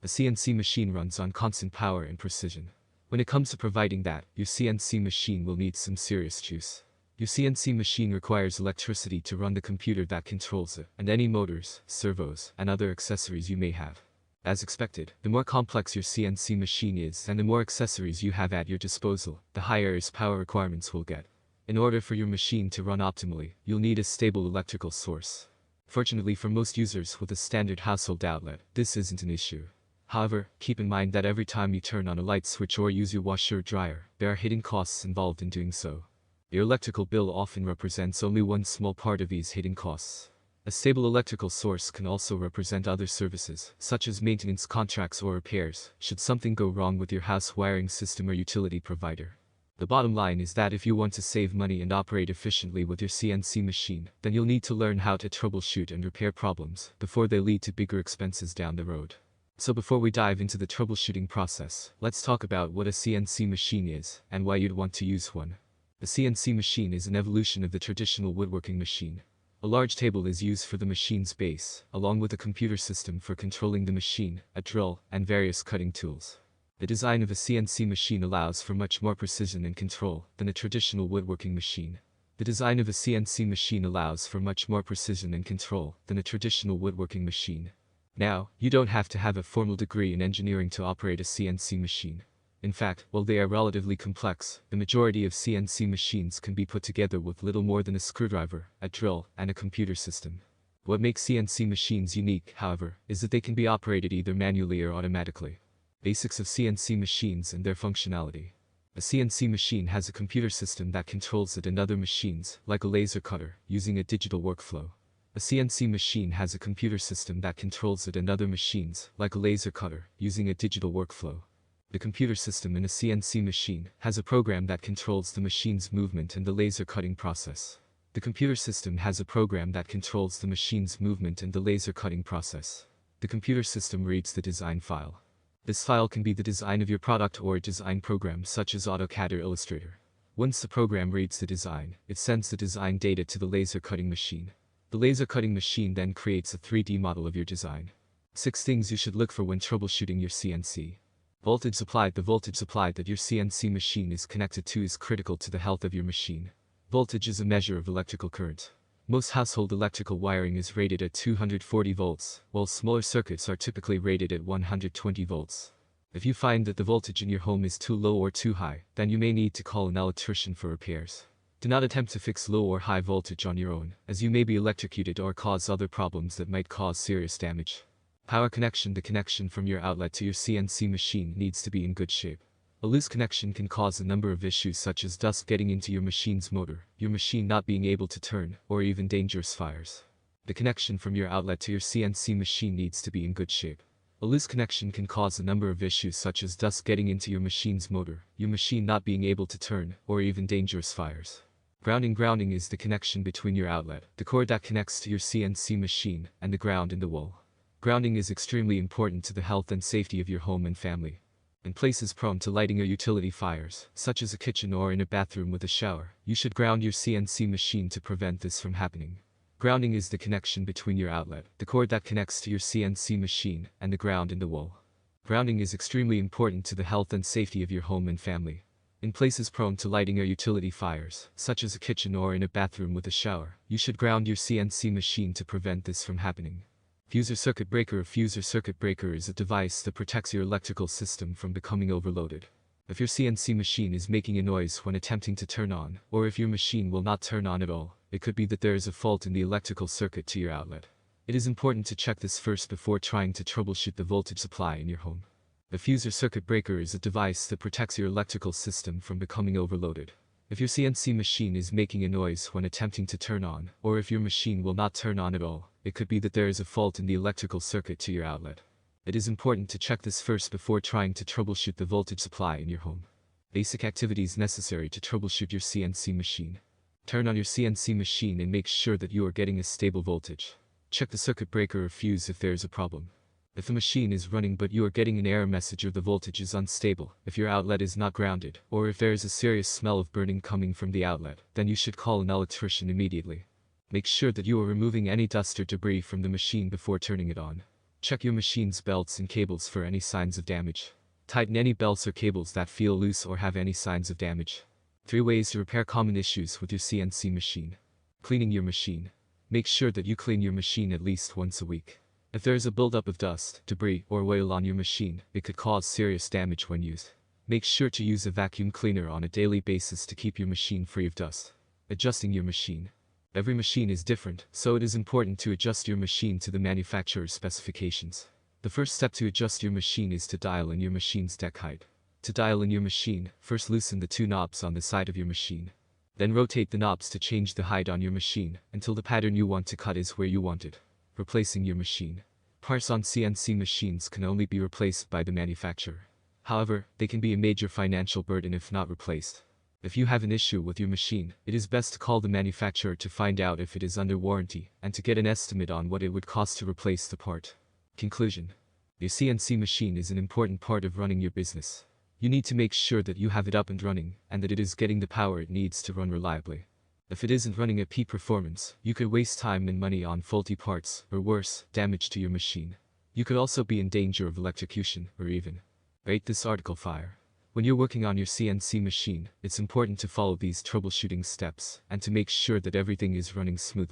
A CNC machine runs on constant power and precision. When it comes to providing that, your CNC machine will need some serious juice. Your CNC machine requires electricity to run the computer that controls it, and any motors, servos, and other accessories you may have. As expected, the more complex your CNC machine is and the more accessories you have at your disposal, the higher its power requirements will get. In order for your machine to run optimally, you'll need a stable electrical source. Fortunately for most users with a standard household outlet, this isn't an issue. However, keep in mind that every time you turn on a light switch or use your washer or dryer, there are hidden costs involved in doing so. Your electrical bill often represents only one small part of these hidden costs. A stable electrical source can also represent other services, such as maintenance contracts or repairs, should something go wrong with your house wiring system or utility provider. The bottom line is that if you want to save money and operate efficiently with your CNC machine, then you'll need to learn how to troubleshoot and repair problems before they lead to bigger expenses down the road. So before we dive into the troubleshooting process, let's talk about what a CNC machine is and why you'd want to use one. The CNC machine is an evolution of the traditional woodworking machine. A large table is used for the machine's base, along with a computer system for controlling the machine, a drill, and various cutting tools. The design of a CNC machine allows for much more precision and control than a traditional woodworking machine. The design of a CNC machine allows for much more precision and control than a traditional woodworking machine. Now, you don't have to have a formal degree in engineering to operate a CNC machine. In fact, while they are relatively complex, the majority of CNC machines can be put together with little more than a screwdriver, a drill, and a computer system. What makes CNC machines unique, however, is that they can be operated either manually or automatically. Basics of CNC machines and their functionality. A CNC machine has a computer system that controls it and other machines, like a laser cutter, using a digital workflow. A CNC machine has a computer system that controls it and other machines, like a laser cutter, using a digital workflow. The computer system in a CNC machine has a program that controls the machine's movement and the laser cutting process. The computer system has a program that controls the machine's movement and the laser cutting process. The computer system reads the design file. This file can be the design of your product or a design program such as AutoCAD or Illustrator. Once the program reads the design, it sends the design data to the laser cutting machine. The laser cutting machine then creates a 3D model of your design. 6 things you should look for when troubleshooting your CNC. Voltage supply. The voltage supply that your CNC machine is connected to is critical to the health of your machine. Voltage is a measure of electrical current. Most household electrical wiring is rated at 240 volts, while smaller circuits are typically rated at 120 volts. If you find that the voltage in your home is too low or too high, then you may need to call an electrician for repairs. Do not attempt to fix low or high voltage on your own, as you may be electrocuted or cause other problems that might cause serious damage. Power connection. The connection from your outlet to your CNC machine needs to be in good shape. A loose connection can cause a number of issues such as dust getting into your machine's motor, your machine not being able to turn, or even dangerous fires. The connection from your outlet to your CNC machine needs to be in good shape. A loose connection can cause a number of issues such as dust getting into your machine's motor, your machine not being able to turn, or even dangerous fires. Grounding. Grounding is the connection between your outlet, the cord that connects to your CNC machine, and the ground in the wall. Grounding is extremely important to the health and safety of your home and family. In places prone to lighting or utility fires, such as a kitchen or in a bathroom with a shower, you should ground your CNC machine to prevent this from happening. Grounding is the connection between your outlet, the cord that connects to your CNC machine, and the ground in the wall. Grounding is extremely important to the health and safety of your home and family. In places prone to lighting or utility fires, such as a kitchen or in a bathroom with a shower, you should ground your CNC machine to prevent this from happening. Fuser circuit breaker. A fuser circuit breaker is a device that protects your electrical system from becoming overloaded. If your CNC machine is making a noise when attempting to turn on, or if your machine will not turn on at all, it could be that there is a fault in the electrical circuit to your outlet. It is important to check this first before trying to troubleshoot the voltage supply in your home. A fuser circuit breaker is a device that protects your electrical system from becoming overloaded. If your CNC machine is making a noise when attempting to turn on, or if your machine will not turn on at all, it could be that there is a fault in the electrical circuit to your outlet. It is important to check this first before trying to troubleshoot the voltage supply in your home. Basic activities necessary to troubleshoot your CNC machine. Turn on your CNC machine and make sure that you are getting a stable voltage. Check the circuit breaker or fuse if there is a problem. If the machine is running but you are getting an error message or the voltage is unstable, if your outlet is not grounded, or if there is a serious smell of burning coming from the outlet, then you should call an electrician immediately. Make sure that you are removing any dust or debris from the machine before turning it on. Check your machine's belts and cables for any signs of damage. Tighten any belts or cables that feel loose or have any signs of damage. 3 ways to repair common issues with your CNC machine. Cleaning your machine. Make sure that you clean your machine at least once a week. If there is a buildup of dust, debris, or oil on your machine, it could cause serious damage when used. Make sure to use a vacuum cleaner on a daily basis to keep your machine free of dust. Adjusting your machine. Every machine is different, so it is important to adjust your machine to the manufacturer's specifications. The first step to adjust your machine is to dial in your machine's deck height. To dial in your machine, first loosen the 2 knobs on the side of your machine. Then rotate the knobs to change the height on your machine until the pattern you want to cut is where you want it. Replacing your machine. Parts on CNC machines can only be replaced by the manufacturer. However, they can be a major financial burden if not replaced. If you have an issue with your machine, it is best to call the manufacturer to find out if it is under warranty and to get an estimate on what it would cost to replace the part. Conclusion. Your CNC machine is an important part of running your business. You need to make sure that you have it up and running and that it is getting the power it needs to run reliably. If it isn't running at peak performance, you could waste time and money on faulty parts, or worse, damage to your machine. You could also be in danger of electrocution, or even rate this article fire. When you're working on your CNC machine, it's important to follow these troubleshooting steps and to make sure that everything is running smoothly.